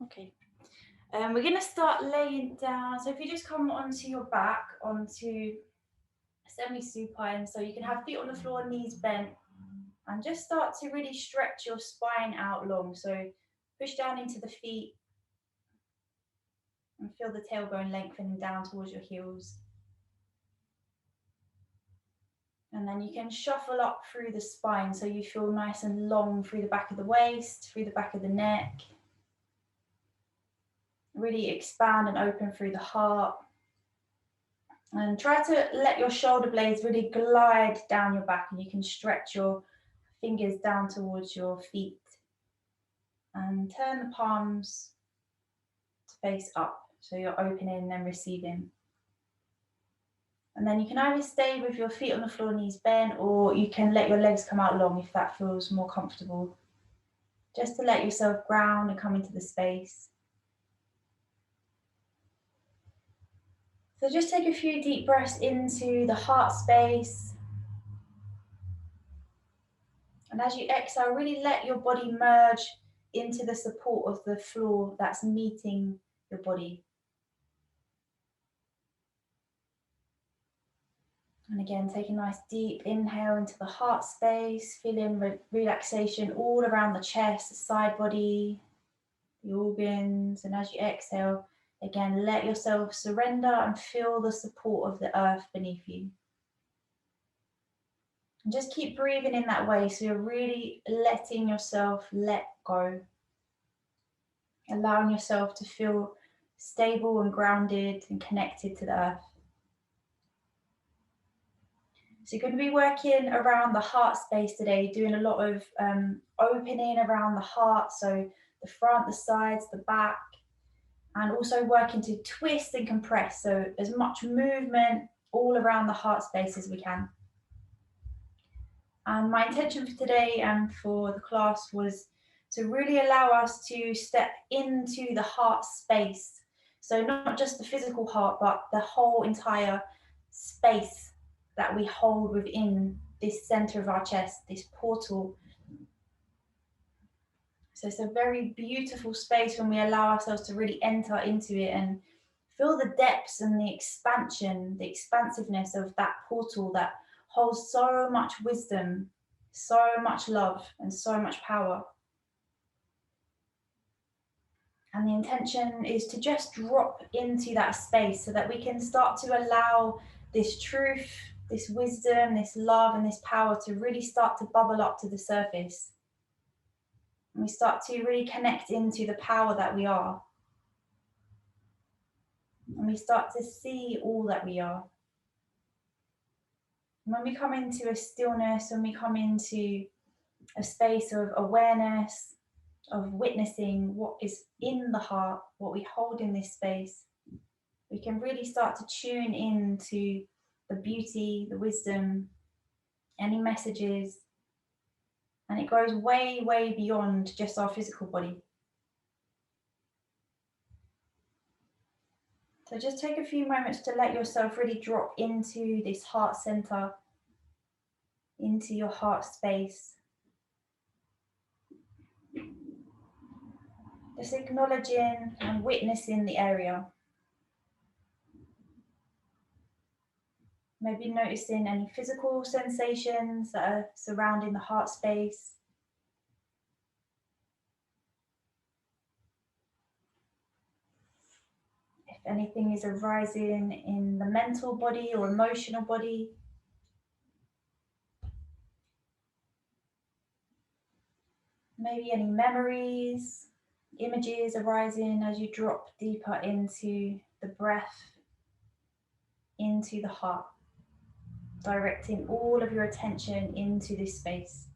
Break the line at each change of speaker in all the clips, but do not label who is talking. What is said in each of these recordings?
Okay. We're going to start laying down. So if you just come onto your back, onto semi-supine, so you can have feet on the floor, knees bent, and just start to really stretch your spine out long. So push down into the feet and feel the tailbone lengthening down towards your heels. And then you can shuffle up through the spine so you feel nice and long through the back of the waist, through the back of the neck. Really expand and open through the heart. And try to let your shoulder blades really glide down your back, and you can stretch your fingers down towards your feet. And turn the palms to face up, so you're opening and receiving. And then you can either stay with your feet on the floor, knees bent, or you can let your legs come out long if that feels more comfortable. Just to let yourself ground and come into the space. So just take a few deep breaths into the heart space. And as you exhale, really let your body merge into the support of the floor that's meeting your body. And again, take a nice deep inhale into the heart space, feeling relaxation all around the chest, the side body, the organs. And as you exhale, again, let yourself surrender and feel the support of the earth beneath you. And just keep breathing in that way, so you're really letting yourself let go. Allowing yourself to feel stable and grounded and connected to the earth. So you're going to be working around the heart space today, doing a lot of opening around the heart, so the front, the sides, the back, and also working to twist and compress, so as much movement all around the heart space as we can. And my intention for today and for the class was to really allow us to step into the heart space. So not just the physical heart, but the whole entire space that we hold within this center of our chest, this portal. So it's a very beautiful space when we allow ourselves to really enter into it and feel the depths and the expansion, the expansiveness of that portal that holds so much wisdom, so much love, and so much power. And the intention is to just drop into that space so that we can start to allow this truth, this wisdom, this love, and this power to really start to bubble up to the surface. And we start to really connect into the power that we are. And we start to see all that we are. And when we come into a stillness, when we come into a space of awareness, of witnessing what is in the heart, what we hold in this space, we can really start to tune into the beauty, the wisdom, any messages, and it goes way, way beyond just our physical body. So just take a few moments to let yourself really drop into this heart center, into your heart space. Just acknowledging and witnessing the area. Maybe noticing any physical sensations that are surrounding the heart space. If anything is arising in the mental body or emotional body. Maybe any memories, images arising as you drop deeper into the breath, into the heart, directing all of your attention into this space.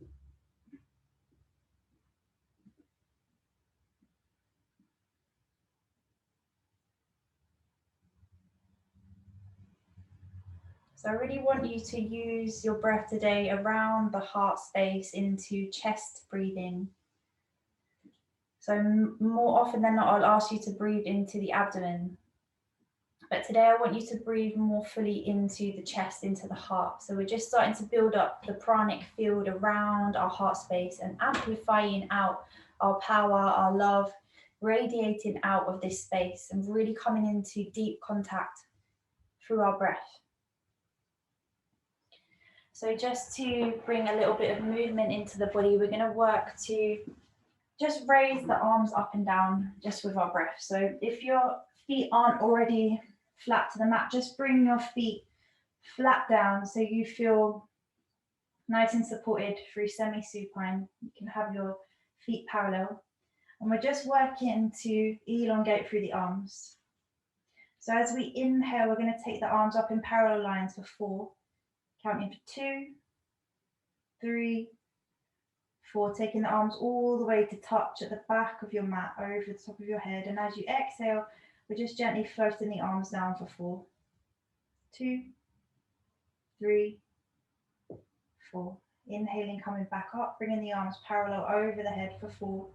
So I really want you to use your breath today around the heart space into chest breathing. So more often than not, I'll ask you to breathe into the abdomen. But today I want you to breathe more fully into the chest, into the heart. So we're just starting to build up the pranic field around our heart space and amplifying out our power, our love, radiating out of this space and really coming into deep contact through our breath. So just to bring a little bit of movement into the body, we're going to work to just raise the arms up and down just with our breath. So if your feet aren't already flat to the mat, just bring your feet flat down so you feel nice and supported through semi-supine. You can have your feet parallel. And we're just working to elongate through the arms. So as we inhale, we're going to take the arms up in parallel lines for 4, counting for 2, 3, 4, taking the arms all the way to touch at the back of your mat, over the top of your head. And as you exhale, we're just gently floating the arms down for 4, 2, 3, 4. Inhaling, coming back up, bringing the arms parallel over the head for 4,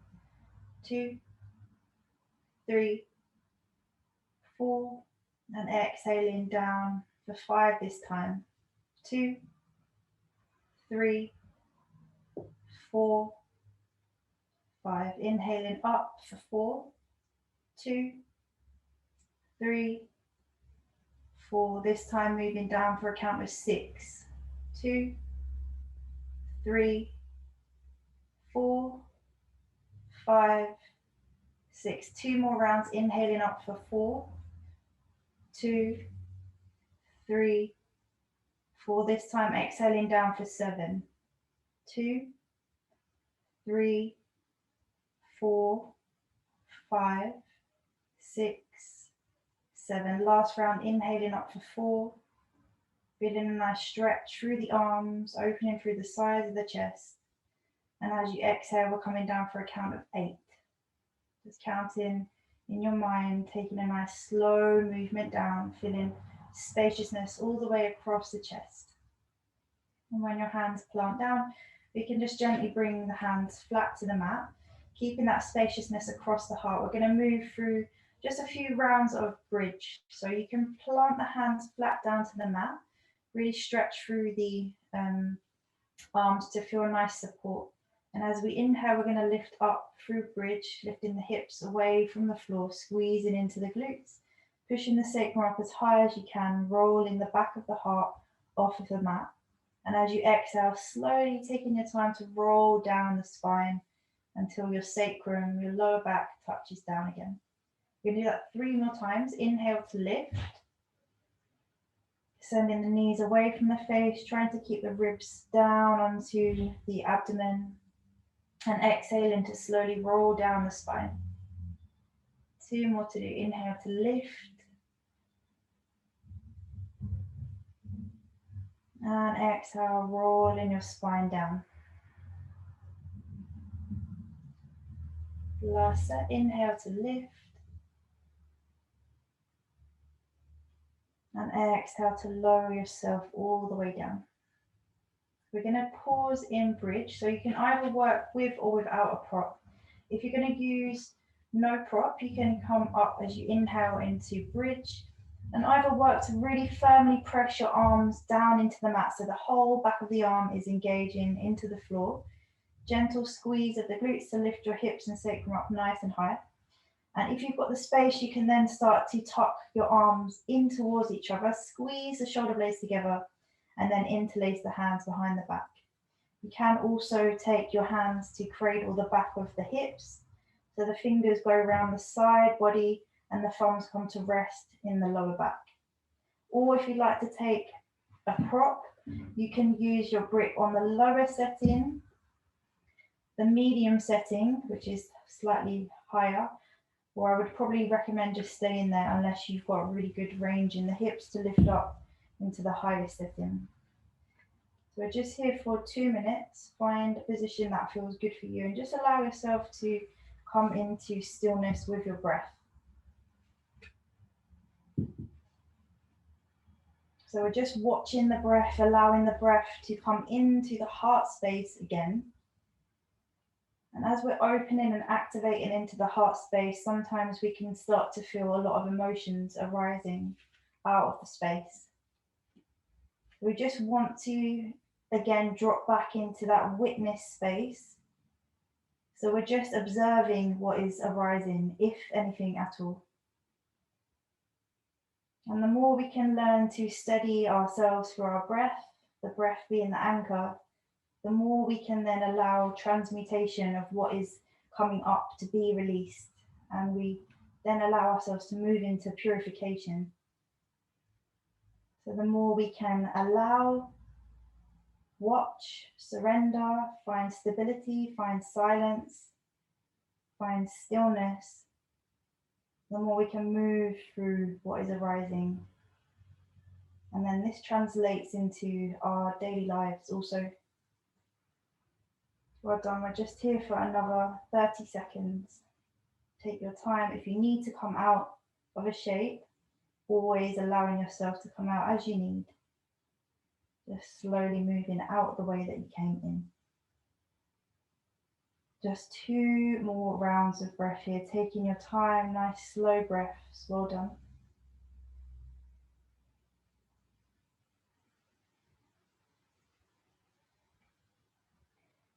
2, 3, 4. And exhaling down for 5 this time. 2, 3, 4, 5. Inhaling up for 4, 2, 3, 4. This time moving down for a count of 6. 2, 3, 4, 5, 6. 2 more rounds. Inhaling up for 4, 2, 3, 4. This time exhaling down for 7. 2, 3, 4, 5, 6, 7. Last round, inhaling up for 4. Feeling a nice stretch through the arms, opening through the sides of the chest. And as you exhale, we're coming down for a count of 8. Just counting in your mind, taking a nice slow movement down, feeling spaciousness all the way across the chest. And when your hands plant down, we can just gently bring the hands flat to the mat, keeping that spaciousness across the heart. We're going to move through just a few rounds of bridge. So you can plant the hands flat down to the mat, really stretch through the arms to feel a nice support. And as we inhale, we're going to lift up through bridge, lifting the hips away from the floor, squeezing into the glutes, pushing the sacrum up as high as you can, rolling the back of the heart off of the mat. And as you exhale, slowly taking your time to roll down the spine until your sacrum, your lower back touches down again. We're going to do that 3 more times. Inhale to lift. Sending the knees away from the face, trying to keep the ribs down onto the abdomen. And exhaling to slowly roll down the spine. 2 more to do. Inhale to lift. And exhale, rolling your spine down. Last set. Inhale to lift. And exhale to lower yourself all the way down. We're going to pause in bridge. So you can either work with or without a prop. If you're going to use no prop, you can come up as you inhale into bridge. And either work to really firmly press your arms down into the mat so the whole back of the arm is engaging into the floor. Gentle squeeze of the glutes to lift your hips and sacrum up nice and high. And if you've got the space, you can then start to tuck your arms in towards each other, squeeze the shoulder blades together, and then interlace the hands behind the back. You can also take your hands to cradle the back of the hips, so the fingers go around the side body and the thumbs come to rest in the lower back. Or if you'd like to take a prop, you can use your brick on the lower setting, the medium setting, which is slightly higher, or I would probably recommend just staying there unless you've got a really good range in the hips to lift up into the highest setting. So we're just here for 2 minutes. Find a position that feels good for you and just allow yourself to come into stillness with your breath. So we're just watching the breath, allowing the breath to come into the heart space again. And as we're opening and activating into the heart space, sometimes we can start to feel a lot of emotions arising out of the space. We just want to, again, drop back into that witness space. So we're just observing what is arising, if anything at all. And the more we can learn to steady ourselves through our breath, the breath being the anchor, the more we can then allow transmutation of what is coming up to be released. And we then allow ourselves to move into purification. So the more we can allow, watch, surrender, find stability, find silence, find stillness, the more we can move through what is arising. And then this translates into our daily lives also. Well done, we're just here for another 30 seconds. Take your time. If you need to come out of a shape, always allowing yourself to come out as you need. Just slowly moving out the way that you came in. Just 2 more rounds of breath here, taking your time, nice slow breaths. Well done.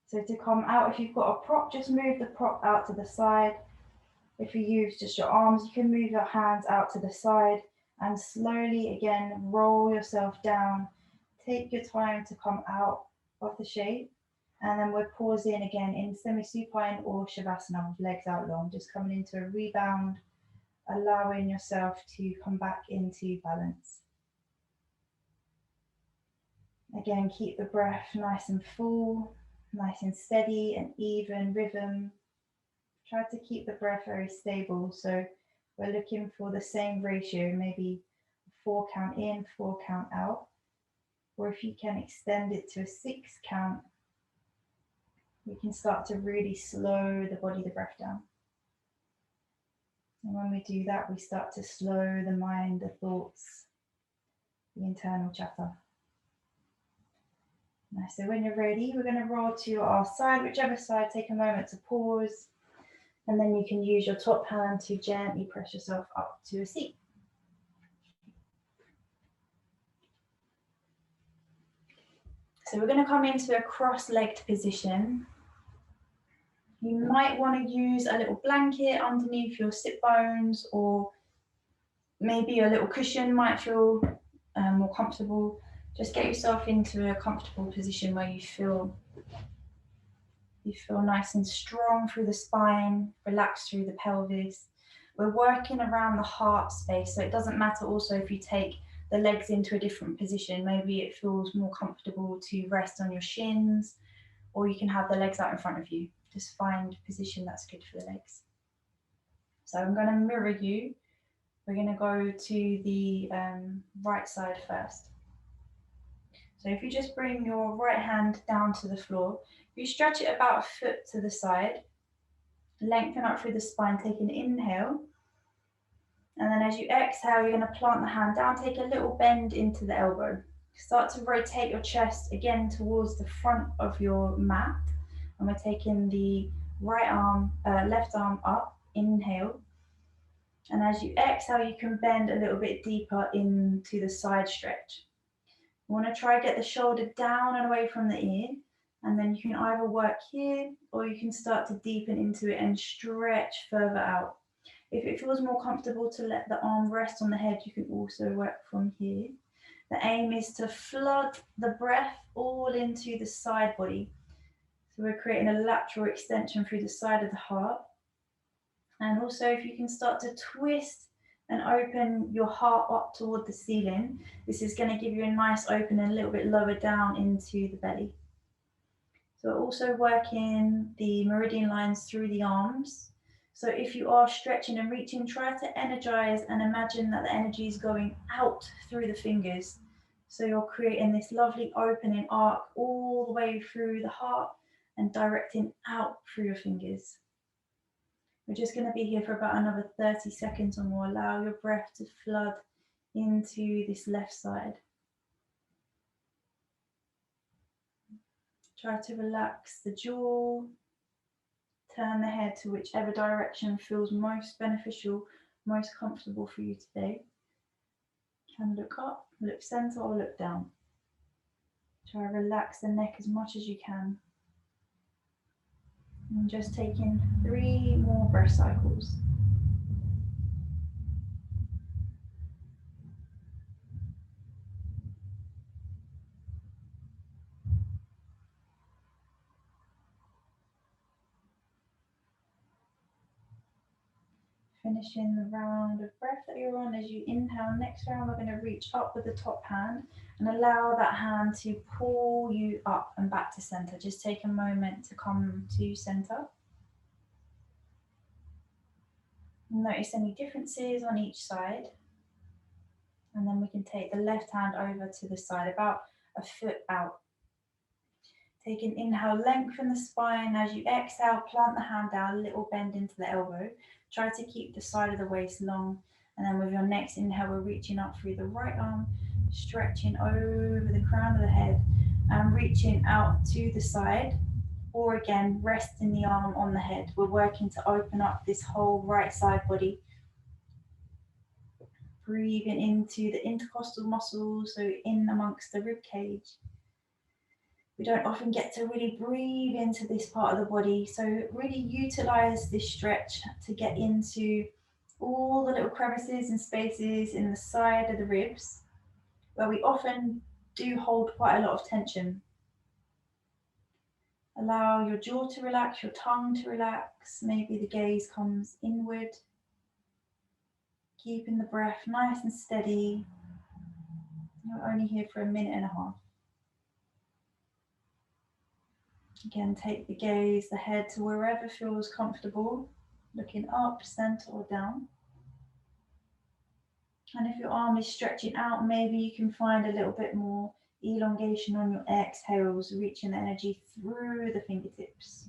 So to come out, if you've got a prop, just move the prop out to the side. If you use just your arms, you can move your hands out to the side and slowly again roll yourself down. Take your time to come out of the shape, and then we're pausing again in semi-supine or shavasana with legs out long, just coming into a rebound, allowing yourself to come back into balance. Again, keep the breath nice and full, nice and steady and even rhythm. Try to keep the breath very stable. So we're looking for the same ratio, maybe 4 count in, 4 count out. Or if you can extend it to a 6 count, we can start to really slow the body, the breath down. And when we do that, we start to slow the mind, the thoughts, the internal chatter. Nice. So when you're ready, we're going to roll to our side, whichever side. Take a moment to pause, and then you can use your top hand to gently press yourself up to a seat. So we're going to come into a cross-legged position. You might want to use a little blanket underneath your sit bones, or maybe a little cushion might feel more comfortable. Just get yourself into a comfortable position where you feel nice and strong through the spine, relaxed through the pelvis. We're working around the heart space, so it doesn't matter also if you take the legs into a different position. Maybe it feels more comfortable to rest on your shins, or you can have the legs out in front of you. Just find a position that's good for the legs. So I'm going to mirror you. We're going to go to the right side first. So if you just bring your right hand down to the floor, you stretch it about a foot to the side, lengthen up through the spine, take an inhale. And then as you exhale, you're going to plant the hand down, take a little bend into the elbow. Start to rotate your chest again towards the front of your mat. And we're taking the left arm up, inhale. And as you exhale, you can bend a little bit deeper into the side stretch. You want to try to get the shoulder down and away from the ear. And then you can either work here, or you can start to deepen into it and stretch further out. If it feels more comfortable to let the arm rest on the head, you can also work from here. The aim is to flood the breath all into the side body. So we're creating a lateral extension through the side of the heart. And also if you can start to twist and open your heart up toward the ceiling, this is going to give you a nice opening a little bit lower down into the belly. So we're also working the meridian lines through the arms. So if you are stretching and reaching, try to energize and imagine that the energy is going out through the fingers. So you're creating this lovely opening arc all the way through the heart and directing out through your fingers. We're just going to be here for about another 30 seconds or more. Allow your breath to flood into this left side. Try to relax the jaw. Turn the head to whichever direction feels most beneficial, most comfortable for you today. You can look up, look center, or look down. Try to relax the neck as much as you can. And just taking 3 more breath cycles. Finishing the round of breath that you're on. As you inhale, next round we're going to reach up with the top hand and allow that hand to pull you up and back to center. Just take a moment to come to center. Notice any differences on each side. And then we can take the left hand over to the side, about a foot out. Take an inhale, lengthen the spine. As you exhale, plant the hand down, a little bend into the elbow. Try to keep the side of the waist long. And then with your next inhale, we're reaching up through the right arm, stretching over the crown of the head and reaching out to the side. Or again, resting the arm on the head. We're working to open up this whole right side body. Breathing into the intercostal muscles, so in amongst the rib cage. We don't often get to really breathe into this part of the body, so really utilize this stretch to get into all the little crevices and spaces in the side of the ribs where we often do hold quite a lot of tension. Allow your jaw to relax, your tongue to relax, maybe the gaze comes inward. Keeping the breath nice and steady. You're only here for 1.5 minutes. Again, take the gaze, the head to wherever feels comfortable, looking up, center or down. And if your arm is stretching out, maybe you can find a little bit more elongation on your exhales, reaching the energy through the fingertips.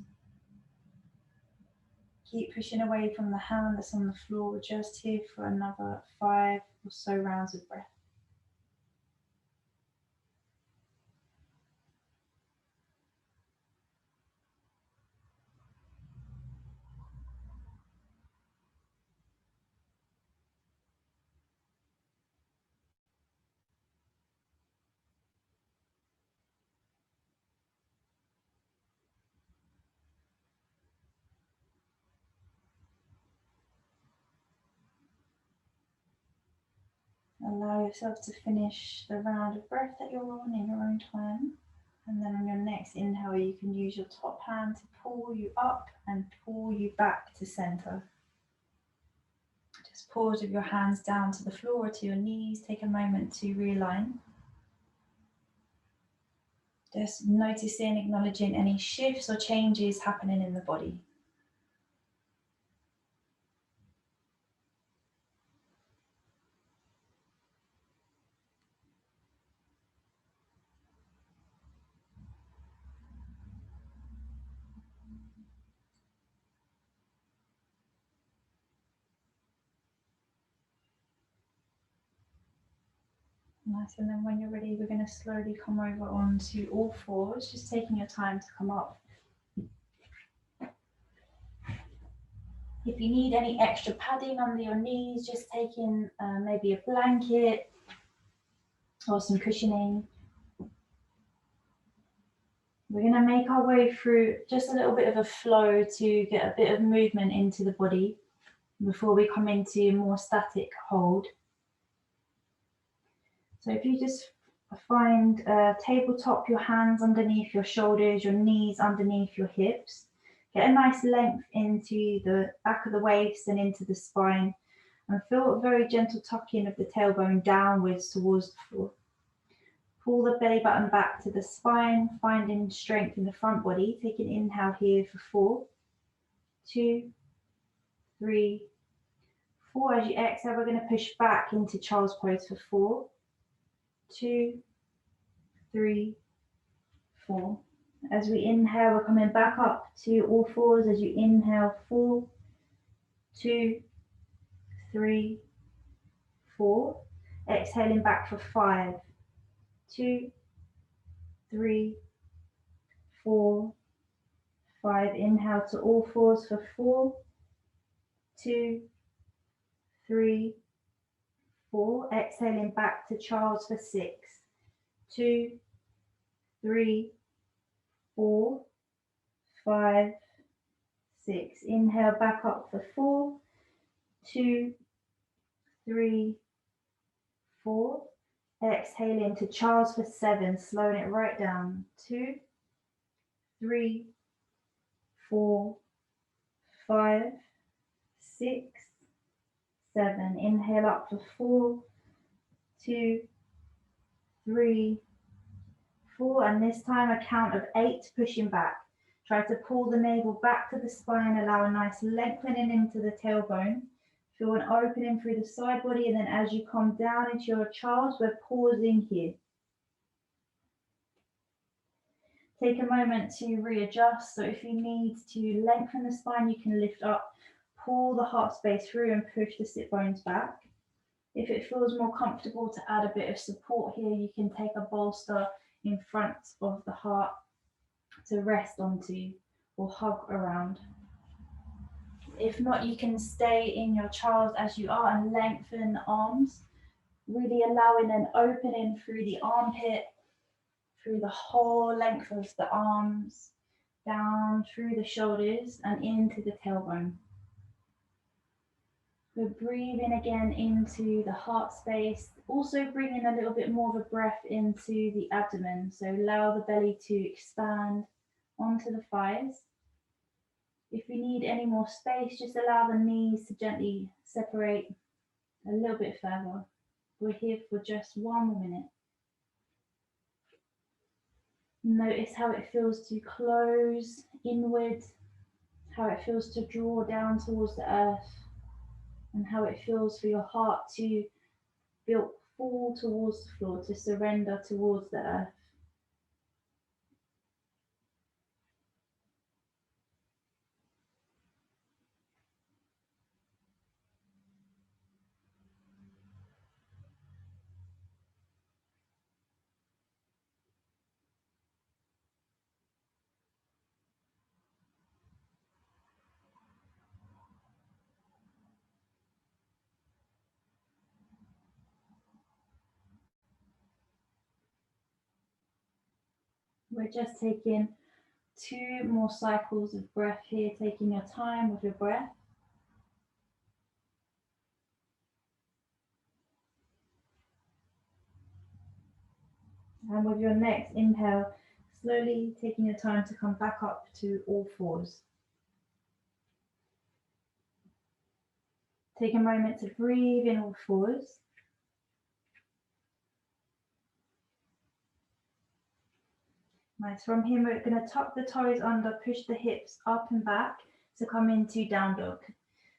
Keep pushing away from the hand that's on the floor. We're just here for another 5 or so rounds of breath. Allow yourself to finish the round of breath that you're on in your own time. And then on your next inhale, you can use your top hand to pull you up and pull you back to center. Just pause with your hands down to the floor or to your knees. Take a moment to realign. Just noticing, acknowledging any shifts or changes happening in the body. Nice, and then when you're ready, we're going to slowly come over onto all fours, just taking your time to come up. If you need any extra padding under your knees, just taking maybe a blanket or some cushioning. We're going to make our way through just a little bit of a flow to get a bit of movement into the body before we come into more static hold. So if you just find tabletop, your hands underneath your shoulders, your knees underneath your hips. Get a nice length into the back of the waist and into the spine. And feel a very gentle tucking of the tailbone downwards towards the floor. Pull the belly button back to the spine, finding strength in the front body. Take an inhale here for 4, 2, 3, 4. As you exhale, we're going to push back into child's pose for 4, 2, 3, 4. As we inhale, we're coming back up to all fours. As you inhale, 4, 2, 3, 4. Exhaling back for 5, 2, 3, 4, 5. Inhale to all fours for 4, 2, 3, 4. Exhaling back to child's for 6, 2, 3, 4, 5, 6. Inhale back up for 4, 2, 3, 4. Exhale into Charles for 7, slowing it right down. 2, 3, 4, 5, 6, 7. Inhale up for 4, 2, 3, 4. And this time a count of 8, pushing back. Try to pull the navel back to the spine, allow a nice lengthening into the tailbone. Feel an opening through the side body, and then as you come down into your Charles, we're pausing here. Take a moment to readjust. So if you need to lengthen the spine, you can lift up, pull the heart space through and push the sit bones back. If it feels more comfortable to add a bit of support here, you can take a bolster in front of the heart to rest onto or hug around. If not, you can stay in your Charles as you are and lengthen the arms, really allowing an opening through the armpit, through the whole length of the arms, down through the shoulders and into the tailbone. We're breathing again into the heart space, also bringing a little bit more of a breath into the abdomen. So allow the belly to expand onto the thighs. If we need any more space, just allow the knees to gently separate a little bit further. We're here for just 1 more minute. Notice how it feels to close inward, how it feels to draw down towards the earth, and how it feels for your heart to fall towards the floor, to surrender towards the earth. We're just taking 2 more cycles of breath here, taking your time with your breath. And with your next inhale, slowly taking your time to come back up to all fours. Take a moment to breathe in all fours. Nice. From here, we're going to tuck the toes under, push the hips up and back to come into down dog.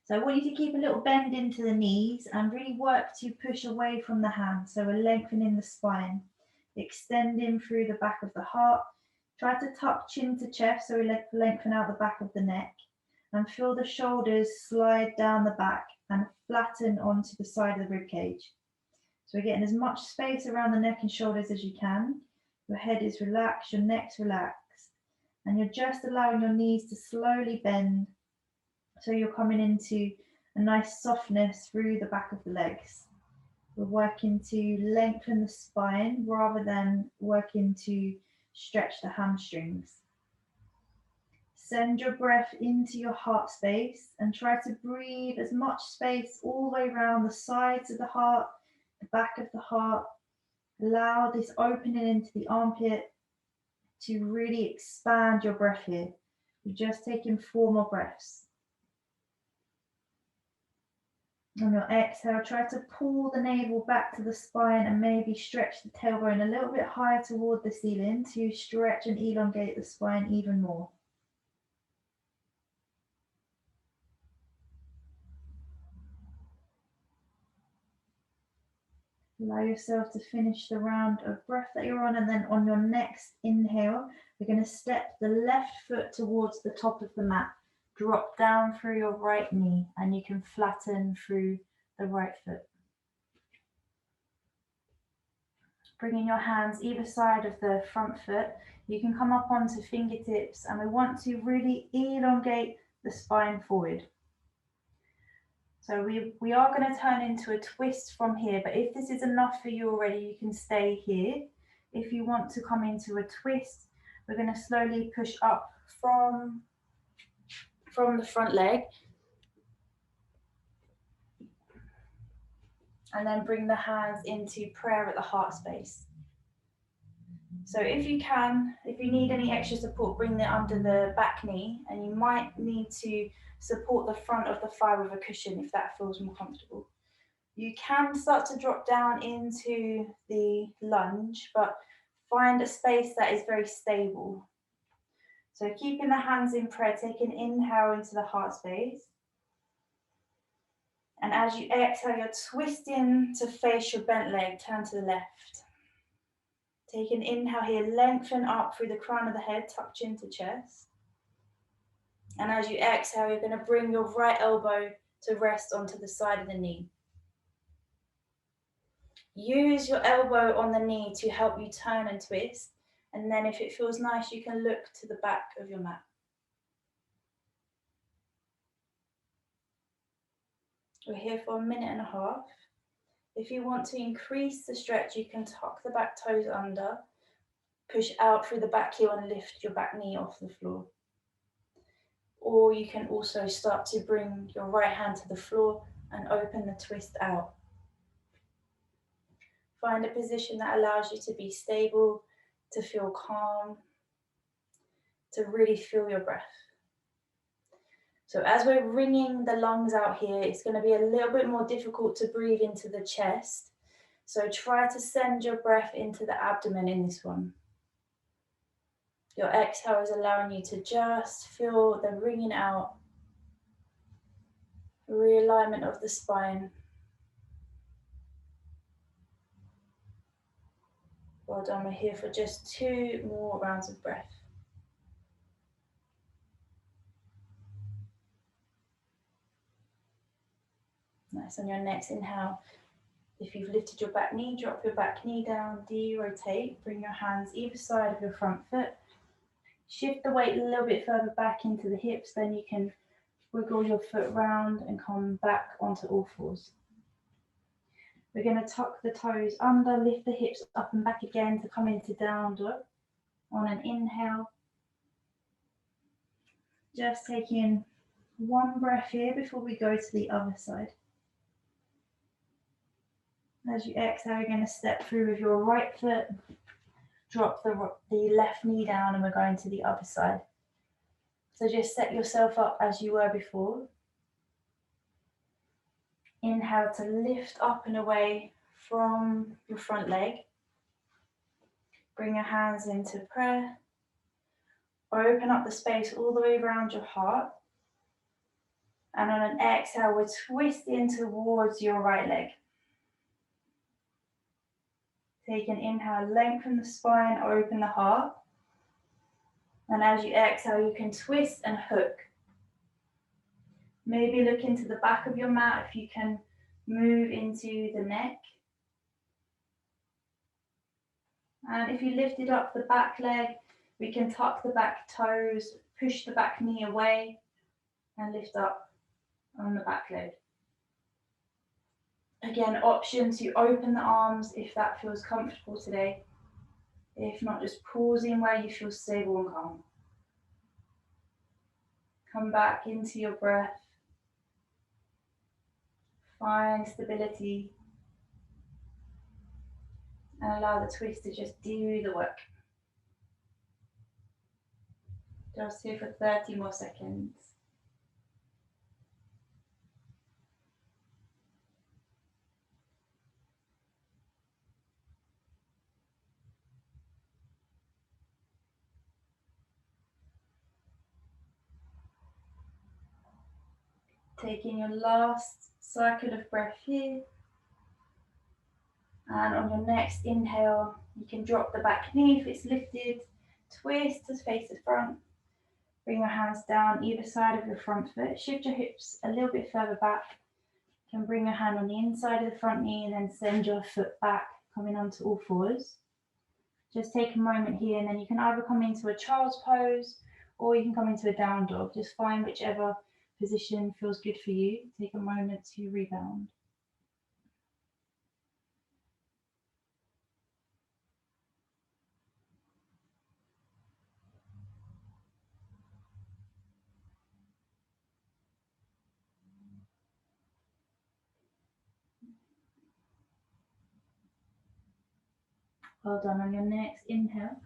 So I want you to keep a little bend into the knees and really work to push away from the hands. So we're lengthening the spine, extending through the back of the heart. Try to tuck chin to chest, so we lengthen out the back of the neck. And feel the shoulders slide down the back and flatten onto the side of the rib cage. So we're getting as much space around the neck and shoulders as you can. Your head is relaxed, your neck's relaxed, and you're just allowing your knees to slowly bend. So you're coming into a nice softness through the back of the legs. We're working to lengthen the spine rather than working to stretch the hamstrings. Send your breath into your heart space and try to breathe as much space all the way around the sides of the heart, the back of the heart. Allow this opening into the armpit to really expand your breath here. We're just taking 4 more breaths. On your exhale, try to pull the navel back to the spine and maybe stretch the tailbone a little bit higher toward the ceiling to stretch and elongate the spine even more. Allow yourself to finish the round of breath that you're on, and then on your next inhale, we're going to step the left foot towards the top of the mat. Drop down through your right knee and you can flatten through the right foot. Bringing your hands either side of the front foot, you can come up onto fingertips, and we want to really elongate the spine forward. So we are going to turn into a twist from here, but if this is enough for you already, you can stay here. If you want to come into a twist, we're going to slowly push up from from the front leg. And then bring the hands into prayer at the heart space. So if you can, if you need any extra support, bring it under the back knee, and you might need to support the front of the thigh with a cushion if that feels more comfortable. You can start to drop down into the lunge, but find a space that is very stable. So keeping the hands in prayer, take an inhale into the heart space. And as you exhale, you're twisting to face your bent leg, turn to the left. Take an inhale here, lengthen up through the crown of the head, tuck chin to chest. And as you exhale, you're going to bring your right elbow to rest onto the side of the knee. Use your elbow on the knee to help you turn and twist. And then if it feels nice, you can look to the back of your mat. We're here for 1.5 minutes. If you want to increase the stretch, you can tuck the back toes under, push out through the back heel and lift your back knee off the floor. Or you can also start to bring your right hand to the floor and open the twist out. Find a position that allows you to be stable, to feel calm, to really feel your breath. So as we're wringing the lungs out here, it's going to be a little bit more difficult to breathe into the chest. So try to send your breath into the abdomen in this one. Your exhale is allowing you to just feel the wringing out, realignment of the spine. Well done, we're here for just 2 more rounds of breath. Nice, on your next inhale, if you've lifted your back knee, drop your back knee down, de-rotate, bring your hands either side of your front foot. Shift the weight a little bit further back into the hips, then you can wiggle your foot round and come back onto all fours. We're going to tuck the toes under, lift the hips up and back again to come into down dog. On an inhale, just taking 1 breath here before we go to the other side. As you exhale, you're going to step through with your right foot, drop the left knee down, and we're going to the other side. So just set yourself up as you were before. Inhale to lift up and away from your front leg. Bring your hands into prayer. Open up the space all the way around your heart. And on an exhale, we're twisting towards your right leg. Take an inhale, lengthen the spine, open the heart. And as you exhale, you can twist and hook. Maybe look into the back of your mat if you can move into the neck. And if you lifted up the back leg, we can tuck the back toes, push the back knee away, and lift up on the back leg. Again, option to open the arms if that feels comfortable today. If not, just pausing where you feel stable and calm. Come back into your breath. Find stability. And allow the twist to just do the work. Just here for 30 more seconds. Taking your last cycle of breath here. And on your next inhale, you can drop the back knee if it's lifted, twist to face the front. Bring your hands down either side of your front foot. Shift your hips a little bit further back. You can bring your hand on the inside of the front knee and then send your foot back, coming onto all fours. Just take a moment here, and then you can either come into a child's pose or you can come into a down dog. Just find whichever position feels good for you. Take a moment to rebound. Well done. On your next inhale,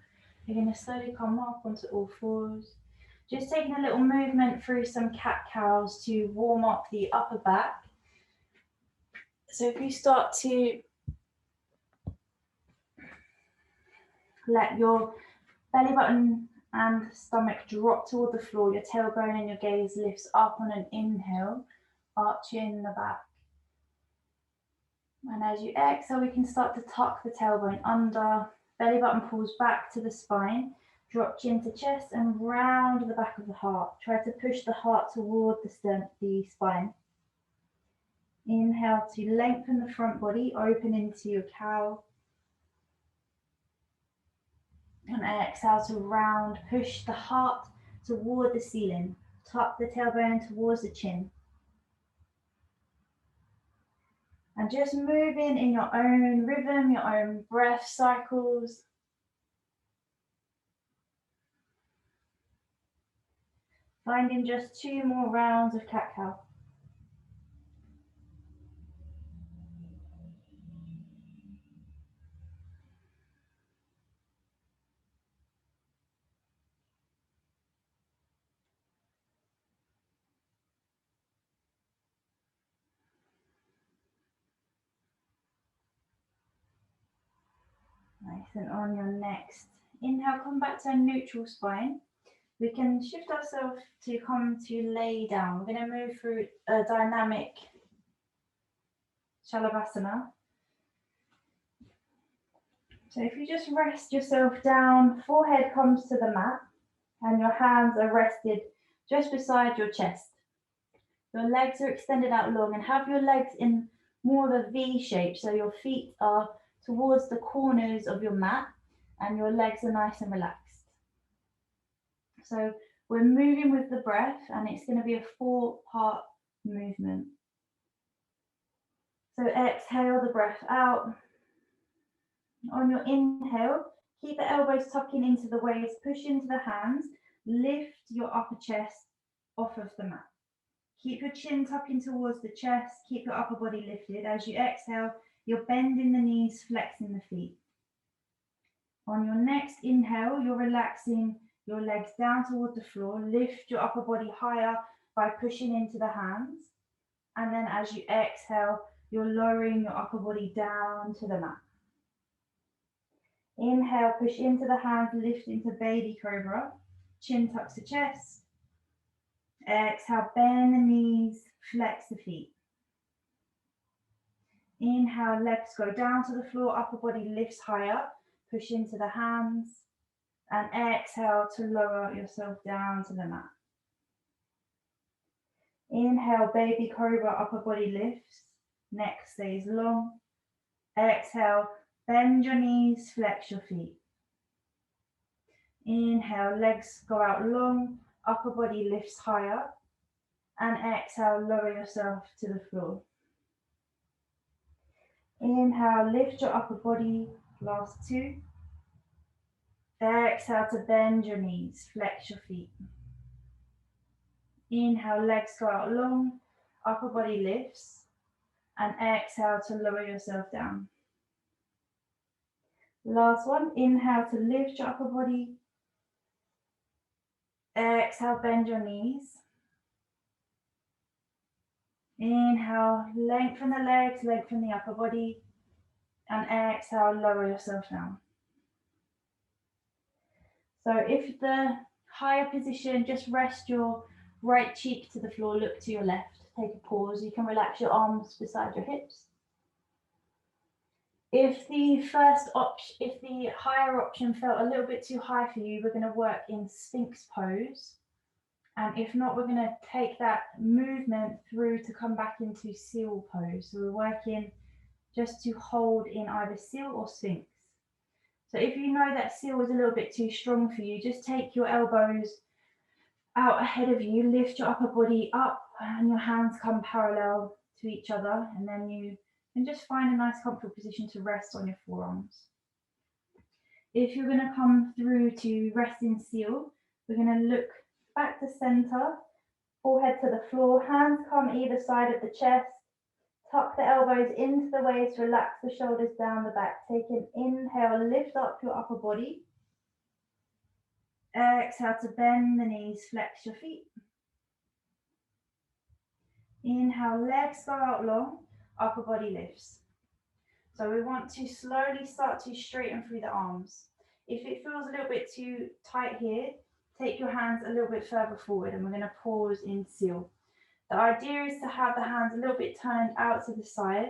you're going to slowly come up onto all fours. Just taking a little movement through some cat-cows to warm up the upper back. So if you start to let your belly button and stomach drop toward the floor, your tailbone and your gaze lifts up on an inhale, arching the back. And as you exhale, we can start to tuck the tailbone under, belly button pulls back to the spine, drop chin to chest and round the back of the heart. Try to push the heart toward the spine. Inhale to lengthen the front body, open into your cow. And exhale to round, push the heart toward the ceiling. Tuck the tailbone towards the chin. And just moving in your own rhythm, your own breath cycles. Finding just 2 more rounds of cat-cow. Nice, and on your next inhale, come back to a neutral spine. We can shift ourselves to come to lay down. We're going to move through a dynamic Shalabhasana. So if you just rest yourself down, forehead comes to the mat and your hands are rested just beside your chest. Your legs are extended out long and have your legs in more of a V shape. So your feet are towards the corners of your mat and your legs are nice and relaxed. So we're moving with the breath and it's going to be a 4-part movement. So exhale the breath out. On your inhale, keep the elbows tucking into the waist, push into the hands, lift your upper chest off of the mat. Keep your chin tucking towards the chest, keep your upper body lifted. As you exhale, you're bending the knees, flexing the feet. On your next inhale, you're relaxing your legs down toward the floor, lift your upper body higher by pushing into the hands. And then as you exhale, you're lowering your upper body down to the mat. Inhale, push into the hands, lift into baby cobra, chin tucks the chest. Exhale, bend the knees, flex the feet. Inhale, legs go down to the floor, upper body lifts higher, push into the hands. And exhale to lower yourself down to the mat. Inhale, baby cobra, upper body lifts, neck stays long. Exhale, bend your knees, flex your feet. Inhale, legs go out long, upper body lifts higher. And exhale, lower yourself to the floor. Inhale, lift your upper body, last 2. Exhale to bend your knees, flex your feet. Inhale, legs go out long, upper body lifts. And exhale to lower yourself down. Last one, inhale to lift your upper body. Exhale, bend your knees. Inhale, lengthen the legs, lengthen the upper body. And exhale, lower yourself down. So if the higher position, just rest your right cheek to the floor, look to your left. Take a pause. You can relax your arms beside your hips. If the higher option felt a little bit too high for you, we're going to work in Sphinx pose. And if not, we're going to take that movement through to come back into seal pose. So we're working just to hold in either seal or Sphinx. So if you know that seal is a little bit too strong for you, just take your elbows out ahead of you, lift your upper body up and your hands come parallel to each other. And then you can just find a nice comfortable position to rest on your forearms. If you're going to come through to rest in seal, we're going to look back to center, forehead to the floor, hands come either side of the chest, Tuck the elbows into the waist, relax the shoulders down the back. Take an inhale, lift up your upper body. Exhale to bend the knees, flex your feet. Inhale, legs go out long, upper body lifts. So we want to slowly start to straighten through the arms. If it feels a little bit too tight here, take your hands a little bit further forward and we're going to pause in seal. The idea is to have the hands a little bit turned out to the side,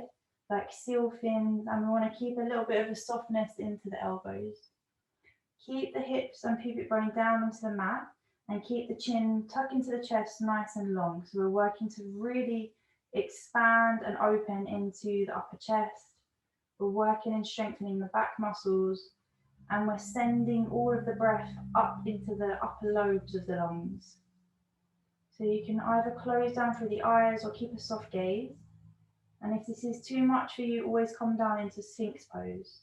like seal fins, and we want to keep a little bit of a softness into the elbows. Keep the hips and pubic bone down onto the mat and keep the chin tucked into the chest nice and long. So we're working to really expand and open into the upper chest. We're working and strengthening the back muscles, and we're sending all of the breath up into the upper lobes of the lungs. So you can either close down through the eyes or keep a soft gaze. And if this is too much for you, always come down into Sphinx pose.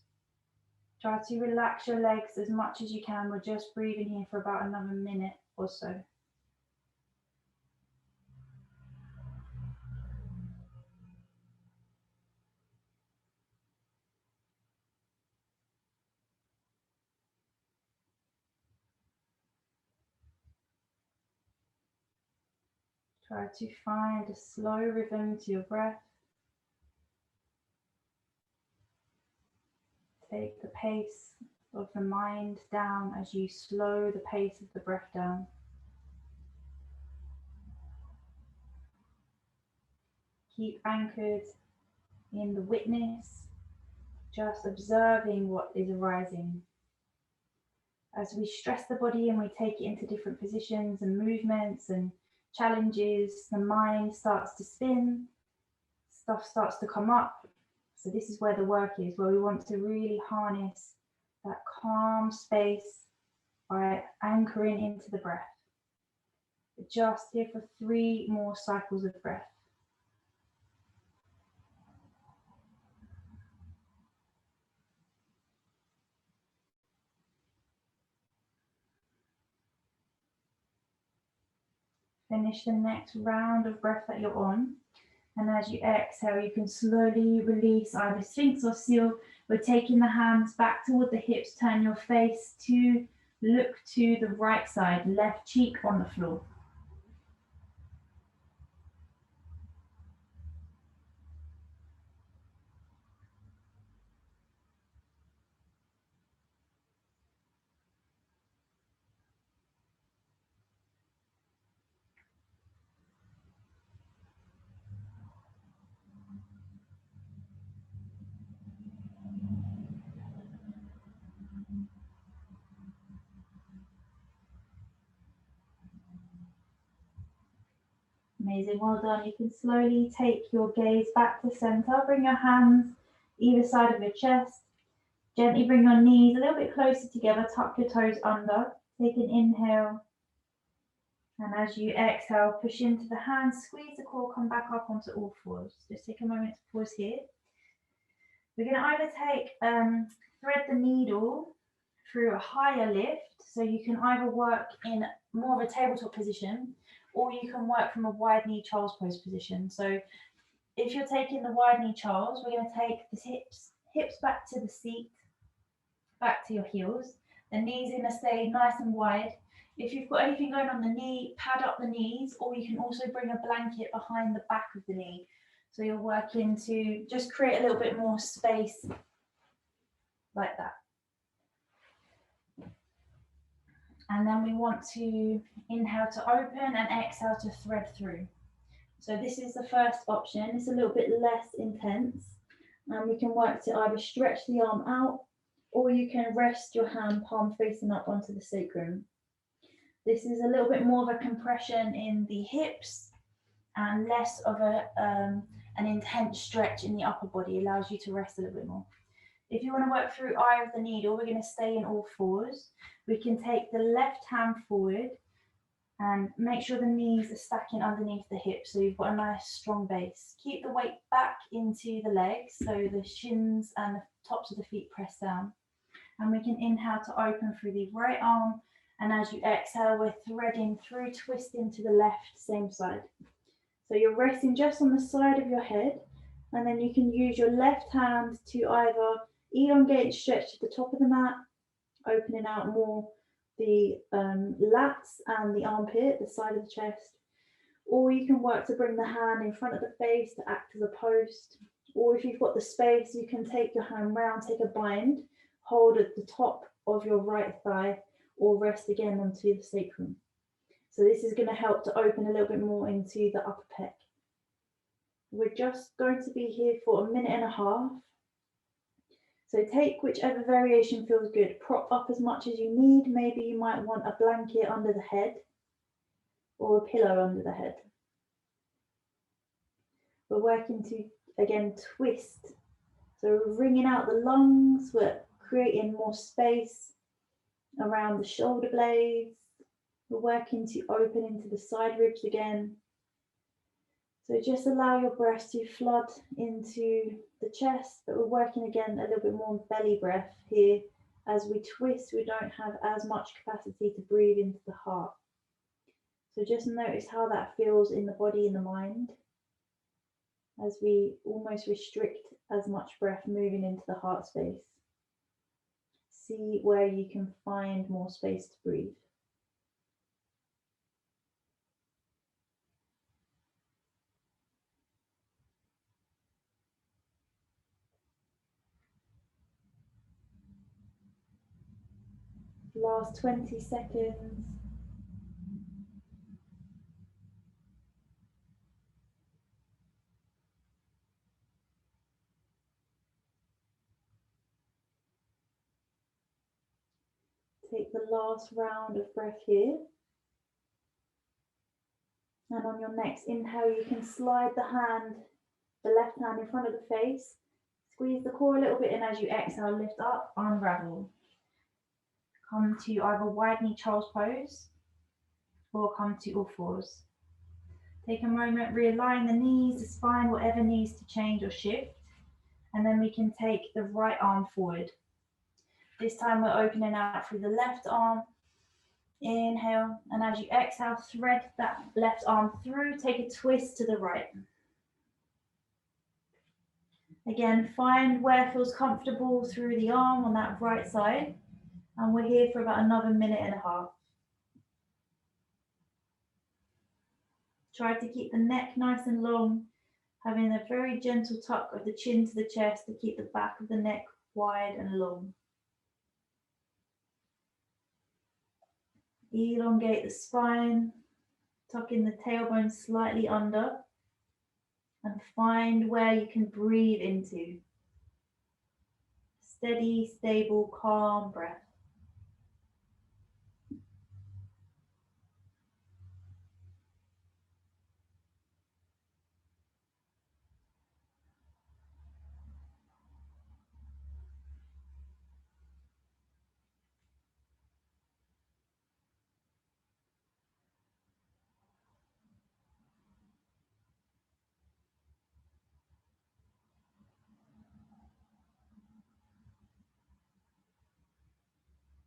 Try to relax your legs as much as you can. We're just breathing here for about another minute or so. Try to find a slow rhythm to your breath. Take the pace of the mind down as you slow the pace of the breath down. Keep anchored in the witness, just observing what is arising. As we stress the body and we take it into different positions and movements and challenges, the mind starts to spin, stuff starts to come up. So this is where the work is, where we want to really harness that calm space by anchoring into the breath. Just here for 3 more cycles of breath. Finish the next round of breath that you're on. And as you exhale, you can slowly release either Sphinx or seal. We're taking the hands back toward the hips. Turn your face to look to the right side, left cheek on the floor. Amazing, well done. You can slowly take your gaze back to center. Bring your hands either side of your chest. Gently bring your knees a little bit closer together. Tuck your toes under. Take an inhale. And as you exhale, push into the hands, squeeze the core, come back up onto all fours. Just take a moment to pause here. We're going to either take, thread the needle through a higher lift. So you can either work in more of a tabletop position, or you can work from a wide knee child's pose position. So if you're taking the wide knee child's, we're going to take the hips back to the seat, back to your heels. The knees are going to stay nice and wide. If you've got anything going on the knee, pad up the knees, or you can also bring a blanket behind the back of the knee. So you're working to just create a little bit more space like that. And then we want to inhale to open and exhale to thread through. So this is the first option. It's a little bit less intense. And we can work to either stretch the arm out, or you can rest your hand palm facing up onto the sacrum. This is a little bit more of a compression in the hips and less of an intense stretch in the upper body. It allows you to rest a little bit more. If you want to work through eye of the needle, we're going to stay in all fours. We can take the left hand forward and make sure the knees are stacking underneath the hips, so you've got a nice strong base. Keep the weight back into the legs, so the shins and the tops of the feet press down. And we can inhale to open through the right arm, and as you exhale, we're threading through, twisting to the left, same side. So you're resting just on the side of your head, And then you can use your left hand to either elongate and stretch to the top of the mat, opening out more the lats and the armpit, the side of the chest. Or you can work to bring the hand in front of the face to act as a post. Or if you've got the space, you can take your hand round, take a bind, hold at the top of your right thigh, or rest again onto the sacrum. So this is going to help to open a little bit more into the upper pec. We're just going to be here for 1.5 minutes. So take whichever variation feels good. Prop up as much as you need. Maybe you might want a blanket under the head or a pillow under the head. We're working to, again, twist. So we're wringing out the lungs. We're creating more space around the shoulder blades. We're working to open into the side ribs again. So just allow your breath to flood into the chest, but we're working again a little bit more belly breath here. As we twist, we don't have as much capacity to breathe into the heart. So just notice how that feels in the body and the mind as we almost restrict as much breath moving into the heart space. See where you can find more space to breathe. Last 20 seconds. Take the last round of breath here. And on your next inhale, you can slide the left hand in front of the face. Squeeze the core a little bit, and as you exhale, lift up, unravel. Come to either wide knee child's pose or come to all fours. Take a moment, realign the knees, the spine, whatever needs to change or shift. And then we can take the right arm forward. This time we're opening out through the left arm. Inhale, and as you exhale, thread that left arm through, take a twist to the right. Again, find where feels comfortable through the arm on that right side. And we're here for about another 1.5 minutes. Try to keep the neck nice and long, having a very gentle tuck of the chin to the chest to keep the back of the neck wide and long. Elongate the spine, tucking the tailbone slightly under, and find where you can breathe into. Steady, stable, calm breath.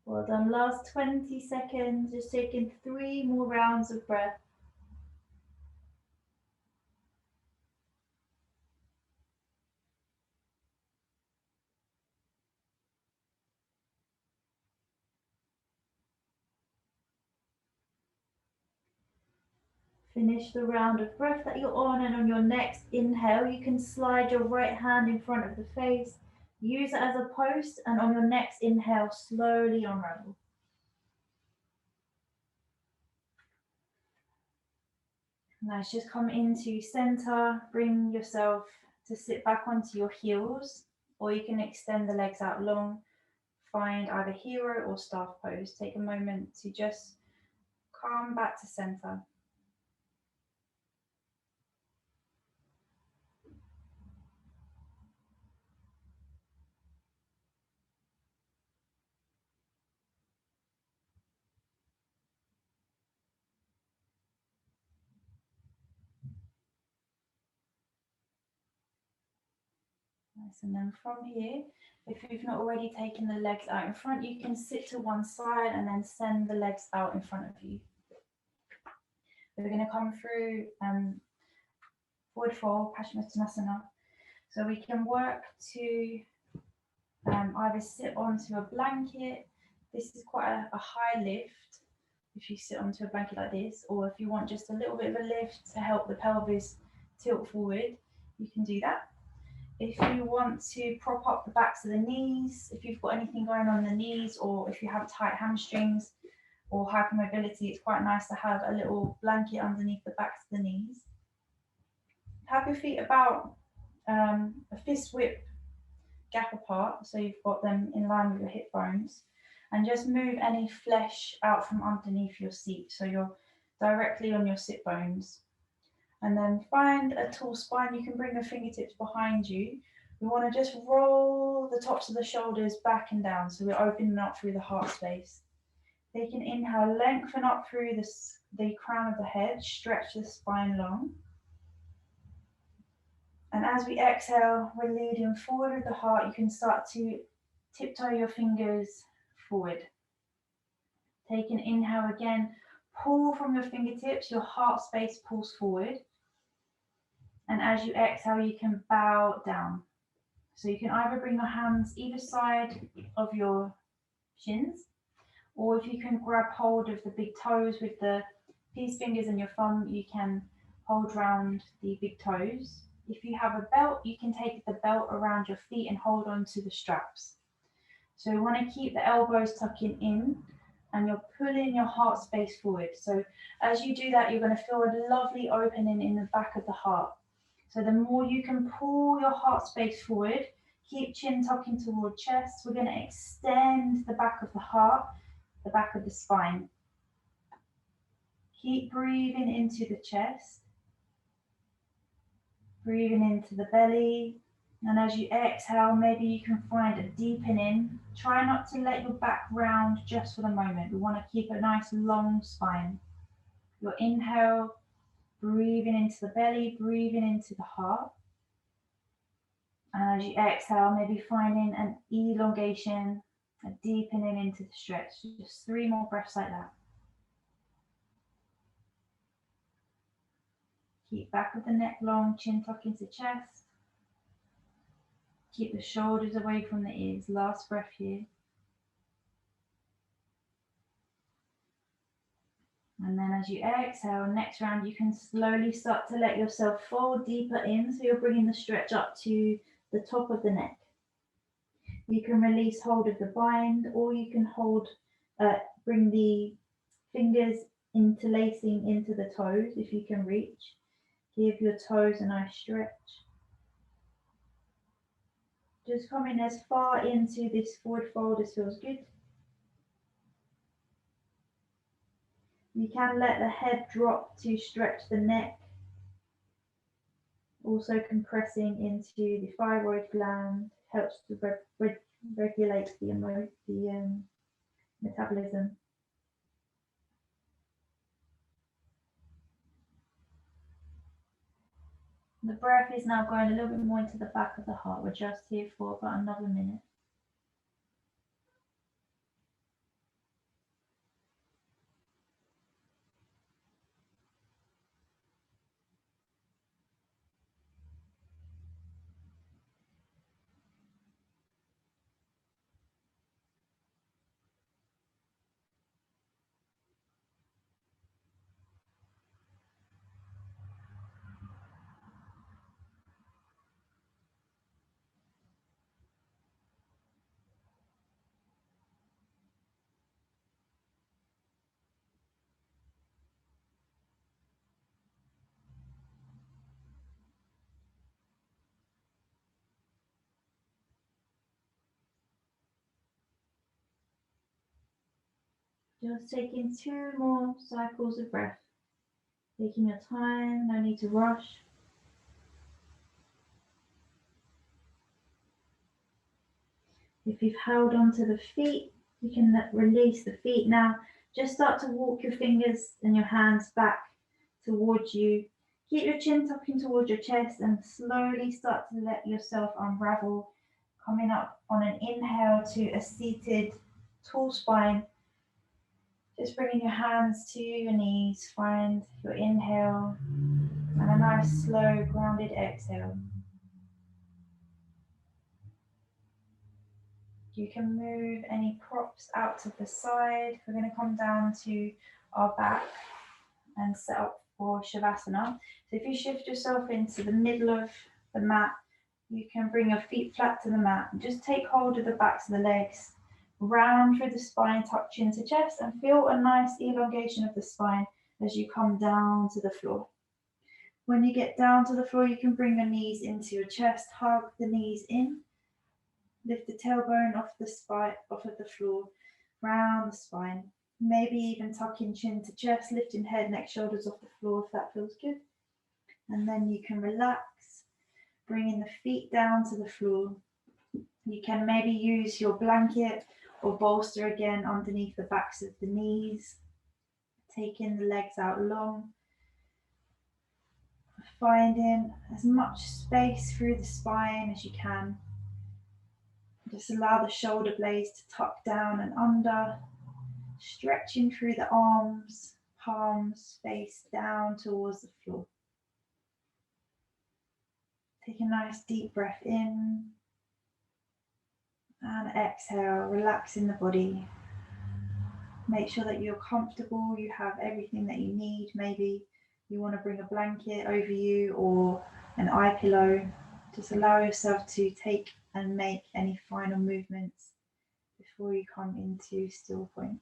Well done. Last 20 seconds, just taking 3 more rounds of breath. Finish the round of breath that you're on, and on your next inhale, you can slide your right hand in front of the face, use it as a post, and on your next inhale, slowly unravel. Nice, just come into center, bring yourself to sit back onto your heels, or you can extend the legs out long, find either hero or staff pose. Take a moment to just come back to center. Nice, and then from here, if you've not already taken the legs out in front, you can sit to one side and then send the legs out in front of you. We're going to come through forward fold, Paschimottanasana. So we can work to either sit onto a blanket. This is quite a high lift if you sit onto a blanket like this, or if you want just a little bit of a lift to help the pelvis tilt forward, you can do that. If you want to prop up the backs of the knees, if you've got anything going on in the knees, or if you have tight hamstrings or hypermobility, it's quite nice to have a little blanket underneath the backs of the knees. Have your feet about a fist width gap apart, so you've got them in line with your hip bones, and just move any flesh out from underneath your seat, so you're directly on your sit bones. And then find a tall spine. You can bring the fingertips behind you. We want to just roll the tops of the shoulders back and down, so we're opening up through the heart space. Take an inhale, lengthen up through the crown of the head, stretch the spine long. And as we exhale, we're leading forward with the heart. You can start to tiptoe your fingers forward. Take an inhale again, pull from your fingertips, your heart space pulls forward. And as you exhale, you can bow down. So you can either bring your hands either side of your shins, or if you can grab hold of the big toes with the peace fingers and your thumb, you can hold round the big toes. If you have a belt, you can take the belt around your feet and hold on to the straps. So we want to keep the elbows tucking in, and you're pulling your heart space forward. So as you do that, you're going to feel a lovely opening in the back of the heart. So the more you can pull your heart space forward, keep chin tucking toward chest. We're going to extend the back of the heart, the back of the spine. Keep breathing into the chest. Breathing into the belly, and as you exhale, maybe you can find a deepening. Try not to let your back round just for the moment. We want to keep a nice long spine. Your inhale, breathing into the belly, breathing into the heart. And as you exhale, maybe finding an elongation, a deepening into the stretch. Just 3 more breaths like that. Keep back of the neck long, chin tuck into chest. Keep the shoulders away from the ears. Last breath here. And then as you exhale, next round, you can slowly start to let yourself fold deeper in. So you're bringing the stretch up to the top of the neck. You can release hold of the bind, or you can bring the fingers interlacing into the toes if you can reach. Give your toes a nice stretch. Just coming as far into this forward fold as feels good. You can let the head drop to stretch the neck. Also compressing into the thyroid gland helps to regulate the metabolism. The breath is now going a little bit more into the back of the heart. We're just here for about another minute. Just taking 2 more cycles of breath. Taking your time, no need to rush. If you've held onto the feet, you can release the feet now. Just start to walk your fingers and your hands back towards you. Keep your chin tucking towards your chest and slowly start to let yourself unravel. Coming up on an inhale to a seated tall spine. Just bringing your hands to your knees. Find your inhale and a nice slow grounded exhale. You can move any props out to the side. We're going to come down to our back and set up for Shavasana. So if you shift yourself into the middle of the mat, you can bring your feet flat to the mat and just take hold of the backs of the legs, round through the spine, touch into chest, and feel a nice elongation of the spine as you come down to the floor. When you get down to the floor, you can bring your knees into your chest, hug the knees in, lift the tailbone off the spine, off of the floor, round the spine. Maybe even tucking chin to chest, lifting head, neck, shoulders off the floor if that feels good. And then you can relax, bringing the feet down to the floor. You can maybe use your blanket or bolster again underneath the backs of the knees, taking the legs out long, finding as much space through the spine as you can. Just allow the shoulder blades to tuck down and under, stretching through the arms, palms face down towards the floor. Take a nice deep breath in and exhale, relaxing the body. Make sure that you're comfortable, you have everything that you need. Maybe you want to bring a blanket over you or an eye pillow. Just allow yourself to take and make any final movements before you come into still point.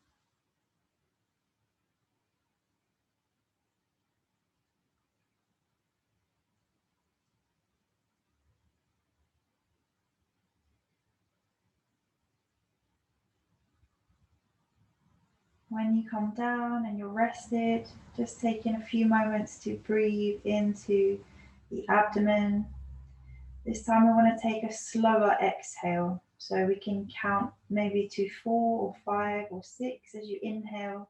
When you come down and you're rested, just taking a few moments to breathe into the abdomen. This time we want to take a slower exhale, so we can count maybe to 4 or 5 or 6 as you inhale.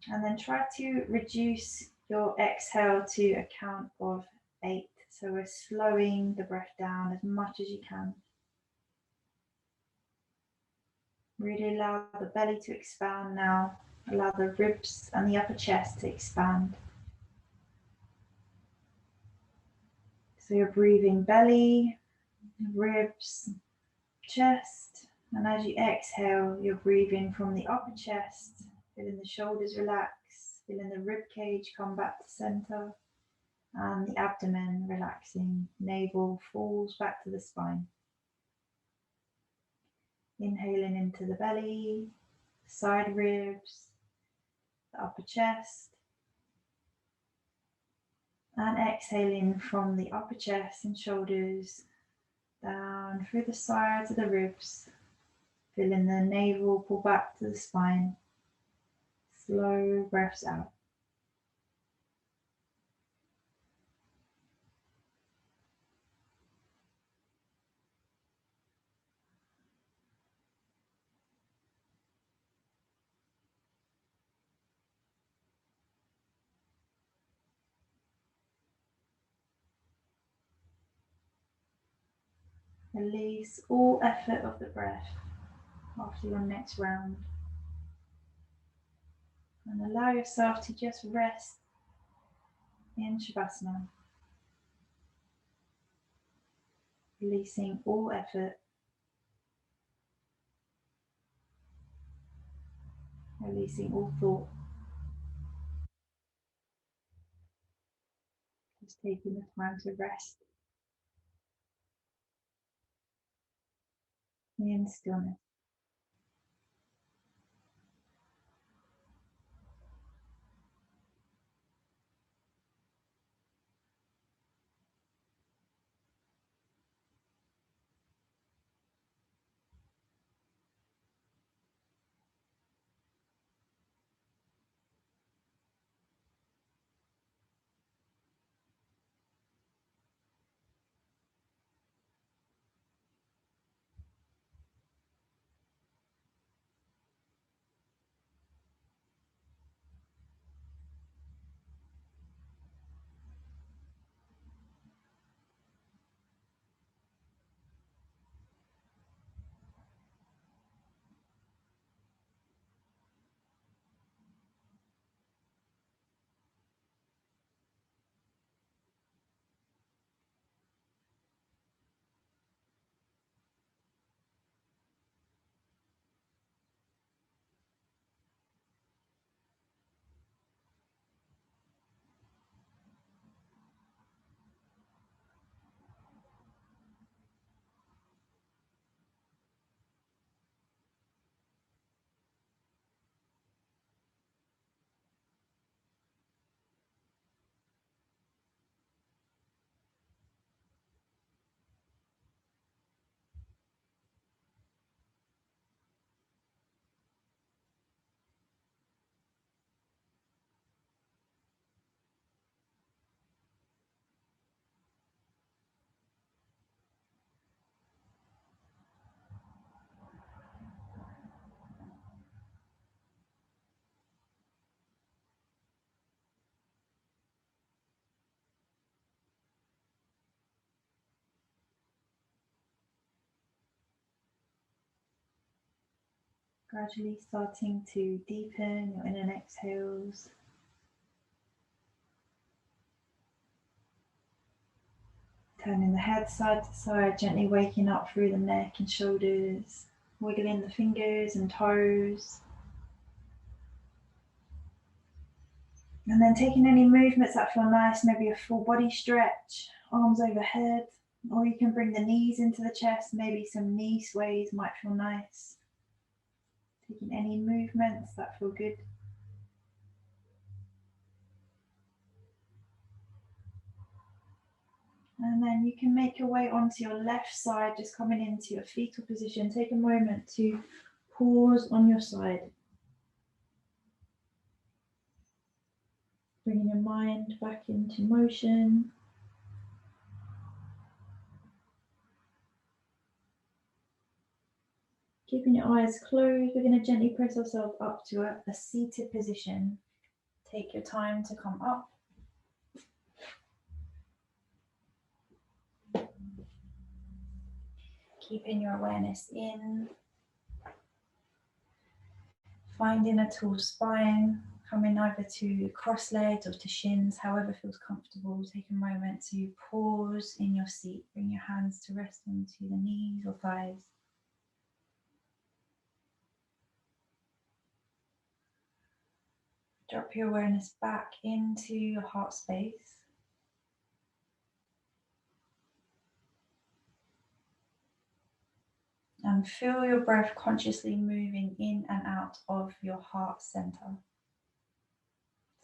And then try to reduce your exhale to a count of 8. So we're slowing the breath down as much as you can. Really allow the belly to expand now. Allow the ribs and the upper chest to expand. So you're breathing belly, ribs, chest, and as you exhale, you're breathing from the upper chest, feeling the shoulders relax, feeling the rib cage come back to center, and the abdomen relaxing, navel falls back to the spine. Inhaling into the belly, side ribs, the upper chest, and exhaling from the upper chest and shoulders down through the sides of the ribs, feeling the navel pull back to the spine. Slow breaths out. Release all effort of the breath after your next round. And allow yourself to just rest in Shavasana. Releasing all effort. Releasing all thought. Just taking the time to rest in stillness. Gradually starting to deepen your in and exhales. Turning the head side to side, gently waking up through the neck and shoulders, wiggling the fingers and toes. And then taking any movements that feel nice, maybe a full body stretch, arms overhead, or you can bring the knees into the chest, maybe some knee sways might feel nice. Taking any movements that feel good. And then you can make your way onto your left side, just coming into your fetal position. Take a moment to pause on your side. Bringing your mind back into motion. Keeping your eyes closed, we're going to gently press ourselves up to a seated position. Take your time to come up. Keeping your awareness in. Finding a tall spine, coming either to cross legs or to shins, however feels comfortable. Take a moment to pause in your seat. Bring your hands to rest onto the knees or thighs. Drop your awareness back into your heart space. And feel your breath consciously moving in and out of your heart center.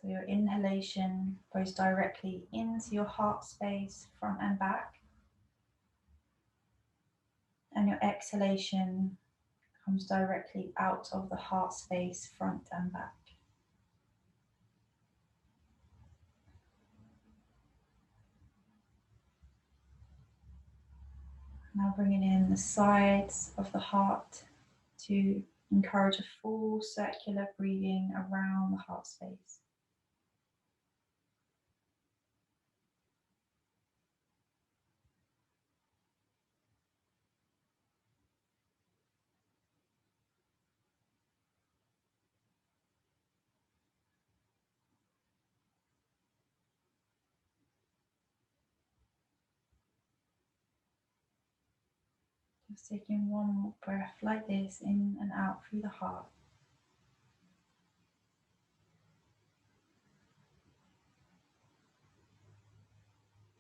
So your inhalation goes directly into your heart space, front and back. And your exhalation comes directly out of the heart space, front and back. Now bringing in the sides of the heart to encourage a full circular breathing around the heart space. Just taking one more breath like this, in and out through the heart.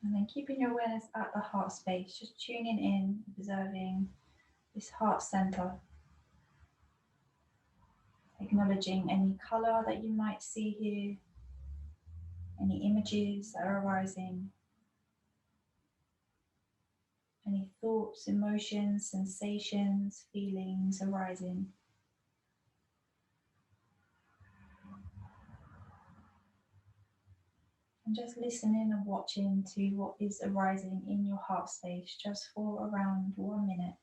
And then keeping your awareness at the heart space, just tuning in, observing this heart center. Acknowledging any color that you might see here, any images that are arising, any thoughts, emotions, sensations, feelings arising. And just listening and watching to what is arising in your heart space just for around 1 minute.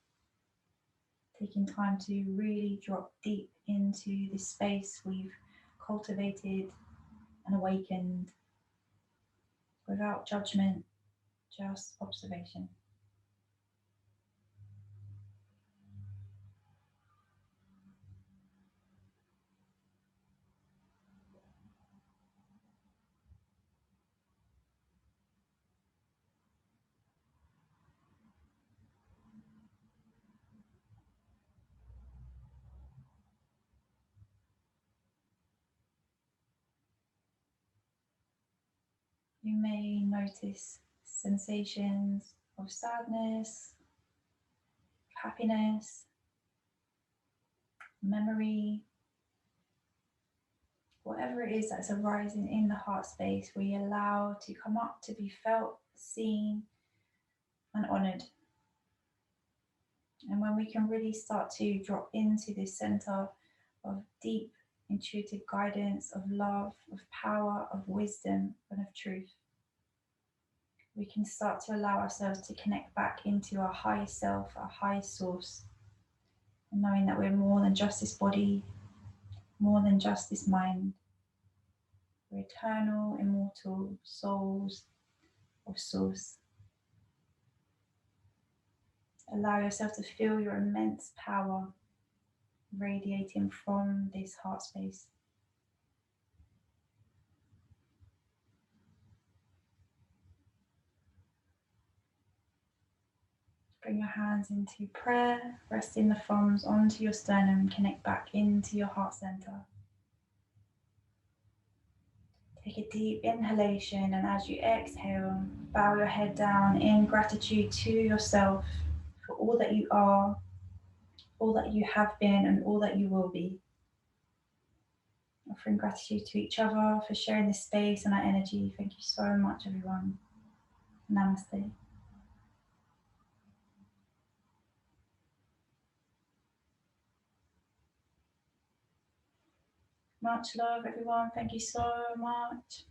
Taking time to really drop deep into this space we've cultivated and awakened without judgment, just observation. You may notice sensations of sadness, happiness, memory, whatever it is that's arising in the heart space, we allow to come up to be felt, seen, and honoured. And when we can really start to drop into this center of deep intuitive guidance, of love, of power, of wisdom, and of truth, we can start to allow ourselves to connect back into our highest self, our highest source, and knowing that we're more than just this body, more than just this mind. We're eternal, immortal souls of source. Allow yourself to feel your immense power, radiating from this heart space. Bring your hands into prayer, resting the thumbs onto your sternum and connect back into your heart center. Take a deep inhalation, and as you exhale, bow your head down in gratitude to yourself for all that you are, all that you have been, and all that you will be. Offering gratitude to each other for sharing this space and our energy. Thank you so much, everyone. Namaste. Much love, everyone. Thank you so much.